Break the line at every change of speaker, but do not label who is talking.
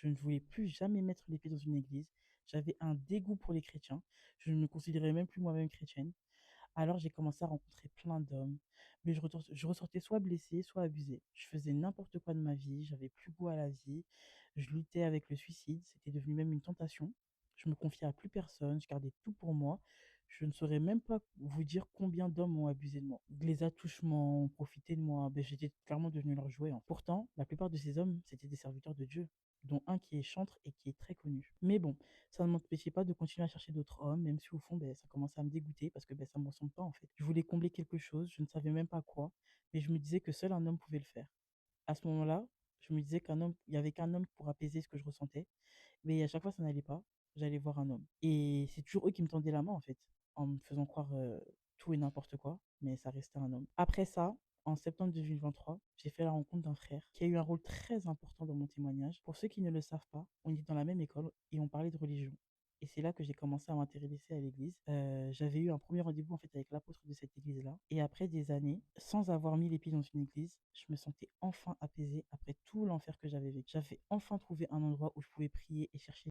Je ne voulais plus jamais mettre les pieds dans une église. J'avais un dégoût pour les chrétiens. Je ne me considérais même plus moi-même chrétienne. Alors j'ai commencé à rencontrer plein d'hommes, mais je ressortais soit blessée, soit abusée. Je faisais n'importe quoi de ma vie, j'avais plus goût à la vie, je luttais avec le suicide, c'était devenu même une tentation. Je me confiais à plus personne, je gardais tout pour moi. Je ne saurais même pas vous dire combien d'hommes ont abusé de moi. Les attouchements, ont profité de moi, ben, j'étais clairement devenu leur jouet, hein. Pourtant, la plupart de ces hommes, c'était des serviteurs de Dieu, dont un qui est chantre et qui est très connu. Mais bon, ça ne m'empêchait pas de continuer à chercher d'autres hommes, même si au fond, ben, ça commençait à me dégoûter parce que ben, ça ne me ressemble pas en fait. Je voulais combler quelque chose, je ne savais même pas quoi, mais je me disais que seul un homme pouvait le faire. À ce moment-là, je me disais il y avait qu'un homme pour apaiser ce que je ressentais, mais à chaque fois ça n'allait pas, j'allais voir un homme. Et c'est toujours eux qui me tendaient la main en fait, en me faisant croire tout et n'importe quoi, mais ça restait un homme. Après ça, en septembre 2023, j'ai fait la rencontre d'un frère qui a eu un rôle très important dans mon témoignage. Pour ceux qui ne le savent pas, on était dans la même école et on parlait de religion. Et c'est là que j'ai commencé à m'intéresser à l'église. J'avais eu un premier rendez-vous en fait avec l'apôtre de cette église-là. Et après des années, sans avoir mis les pieds dans une église, je me sentais enfin apaisée après tout l'enfer que j'avais vécu. J'avais enfin trouvé un endroit où je pouvais prier et chercher